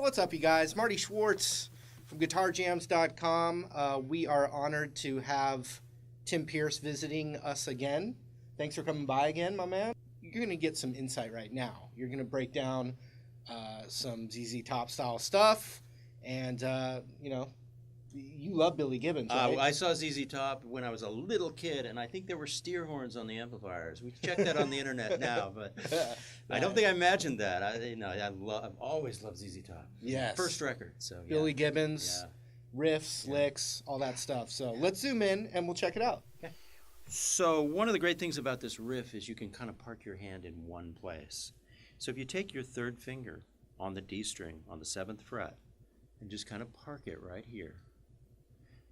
What's up, you guys? Marty Schwartz from GuitarJams.com. We are honored to have Tim Pierce visiting us again. Thanks for coming by again, my man. You're going to get some insight right now. You're going to break down some ZZ Top style stuff, and, you love Billy Gibbons, right? I saw ZZ Top when I was a little kid, and I think there were steer horns on the amplifiers. We checked that on the internet now, but I don't think I imagined that. I've always loved ZZ Top. Yes. First record. So yeah. Billy Gibbons, riffs, licks, all that stuff. So let's zoom in, and we'll check it out. Okay. So one of the great things about this riff is you can kind of park your hand in one place. So if you take your third finger on the D string on the 7th fret and just kind of park it right here,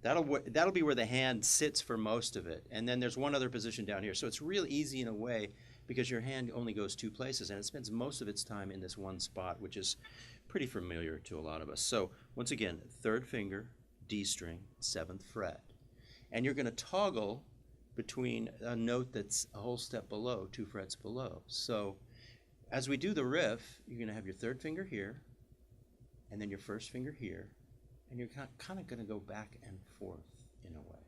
that'll be where the hand sits for most of it. And then there's one other position down here. So it's real easy in a way because your hand only goes two places and it spends most of its time in this one spot, which is pretty familiar to a lot of us. So once again, third finger, D string, 7th fret. And you're going to toggle between a note that's a whole step below, 2 frets below. So as we do the riff, you're going to have your third finger here, and then your first finger here, and you're kind of going to go back and forth in a way.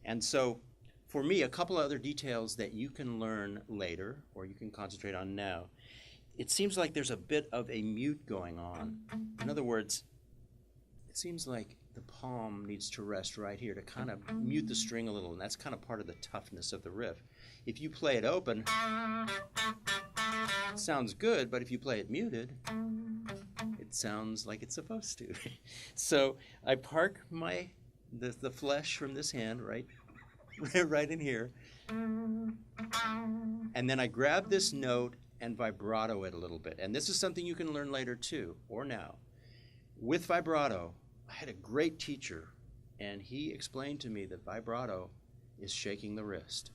And so for me, a couple other details that you can learn later, or you can concentrate on now, it seems like there's a bit of a mute going on. In other words, it seems like the palm needs to rest right here to kind of mute the string a little, and that's kind of part of the toughness of the riff. If you play it open, it sounds good, but if you play it muted, it sounds like it's supposed to. So I park the flesh from this hand right in here, and then I grab this note and vibrato it a little bit. And this is something you can learn later too, or now. With vibrato, I had a great teacher, and he explained to me that vibrato is shaking the wrist.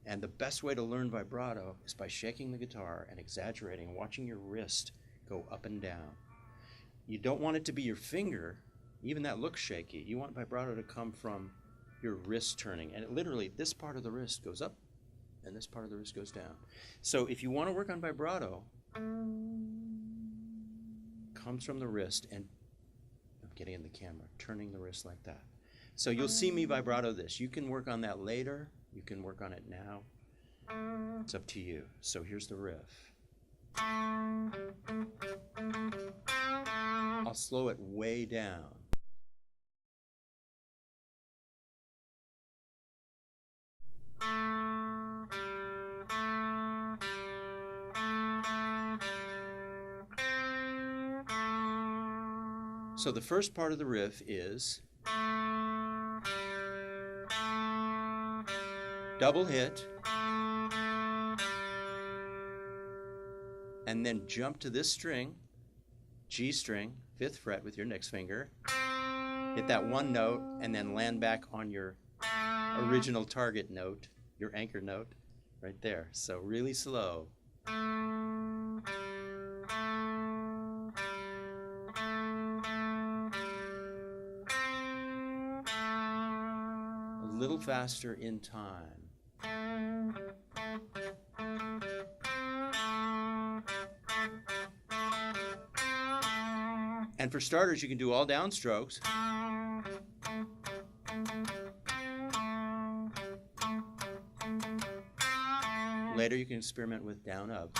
And the best way to learn vibrato is by shaking the guitar and exaggerating and watching your wrist go up and down. You don't want it to be your finger, even that looks shaky. You want vibrato to come from your wrist turning. And literally, this part of the wrist goes up, and this part of the wrist goes down. So if you want to work on vibrato, comes from the wrist, and I'm getting in the camera, turning the wrist like that. So you'll see me vibrato this. You can work on that later. You can work on it now. It's up to you. So here's the riff. I'll slow it way down. So the first part of the riff is double hit, and then jump to this string, G string, 5th fret with your next finger, hit that one note, and then land back on your original target note, your anchor note, right there. So really slow. A little faster in time. And for starters, you can do all downstrokes. Later, you can experiment with down-up.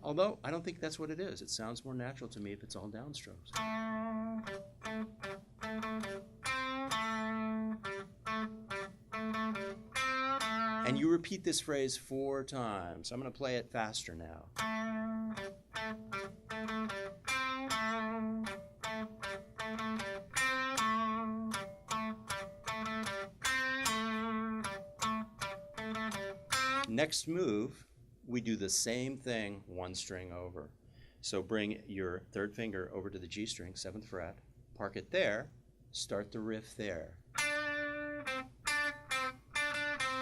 Although, I don't think that's what it is. It sounds more natural to me if it's all downstrokes. And you repeat this phrase 4 times. I'm going to play it faster now. Next move, we do the same thing 1 string over. So bring your third finger over to the G string, 7th fret, park it there, start the riff there.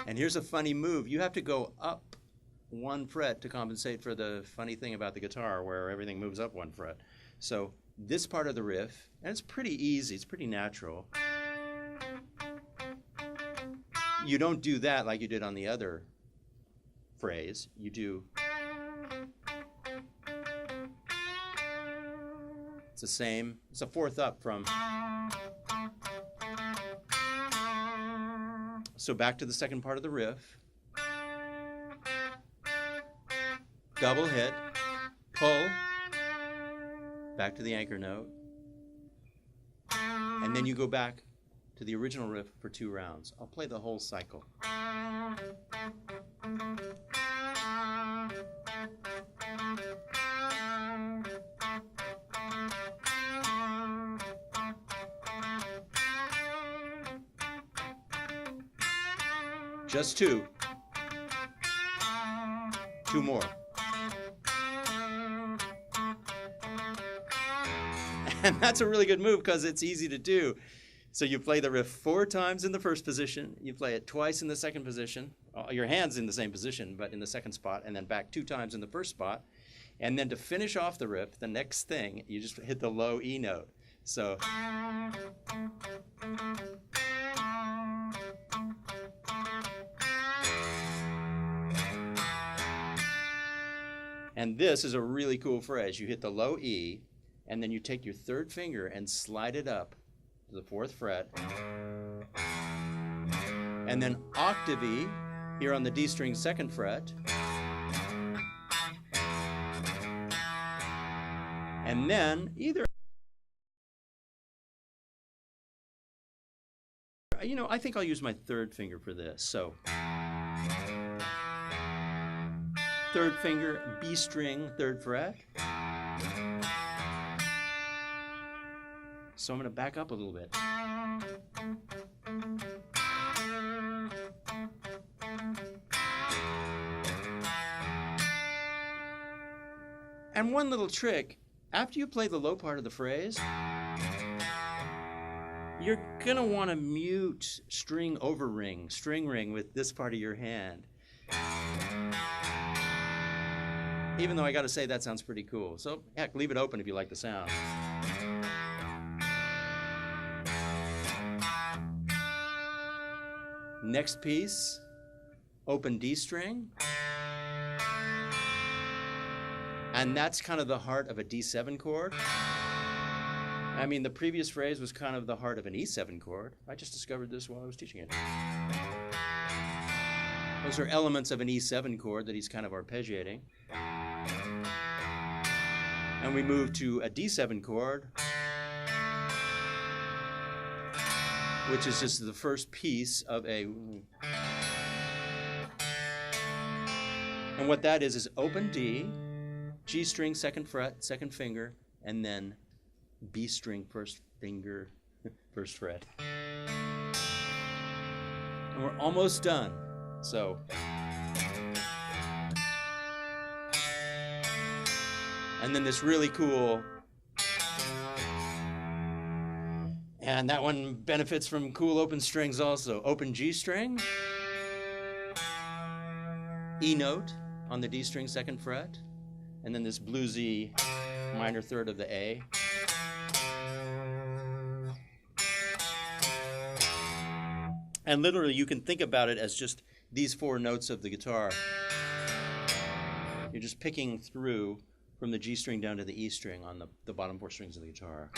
And here's a funny move. You have to go up 1 fret to compensate for the funny thing about the guitar where everything moves up 1 fret. So this part of the riff, and it's pretty easy, it's pretty natural. You don't do that like you did on the other phrase. You do It's the same. It's a fourth up from. So back to the second part of the riff. Double hit, pull, back to the anchor note, and then you go back to the original riff for 2 rounds. I'll play the whole cycle. Just 2. 2 more. And that's a really good move because it's easy to do. So you play the riff 4 times in the first position, you play it twice in the second position, your hand's in the same position but in the second spot, and then back 2 times in the first spot. And then to finish off the riff, the next thing, you just hit the low E note. So and this is a really cool phrase. You hit the low E, and then you take your third finger and slide it up to the 4th fret. And then octave E here on the D string 2nd fret. And then either, I think I'll use my 3rd finger for this. So 3rd finger, B string, 3rd fret. So I'm going to back up a little bit. And one little trick, after you play the low part of the phrase, you're going to want to mute string ring with this part of your hand. Even though I got to say that sounds pretty cool. So heck, leave it open if you like the sound. Next piece, open D string. And that's kind of the heart of a D7 chord. I mean, the previous phrase was kind of the heart of an E7 chord. I just discovered this while I was teaching it. Those are elements of an E7 chord that he's kind of arpeggiating. And we move to a D7 chord, which is just the first piece of a. And what that is open D, G string 2nd fret, 2nd finger, and then B string 1st finger, 1st fret. And we're almost done. So. And then this really cool. And that one benefits from cool open strings also. Open G string, E note on the D string 2nd fret, and then this bluesy minor 3rd of the A. And literally you can think about it as just these 4 notes of the guitar. You're just picking through from the G string down to the E string on the bottom 4 strings of the guitar.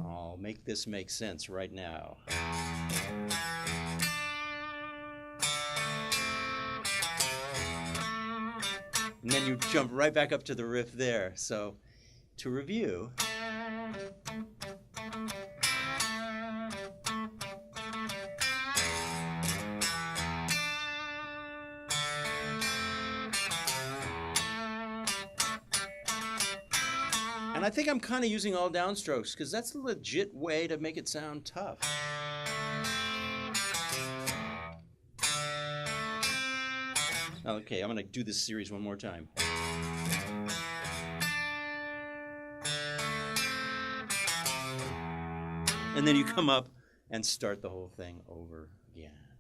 I'll make this make sense right now. And then you jump right back up to the riff there. So to review. And I think I'm kind of using all downstrokes because that's a legit way to make it sound tough. Okay, I'm going to do this series one more time. And then you come up and start the whole thing over again.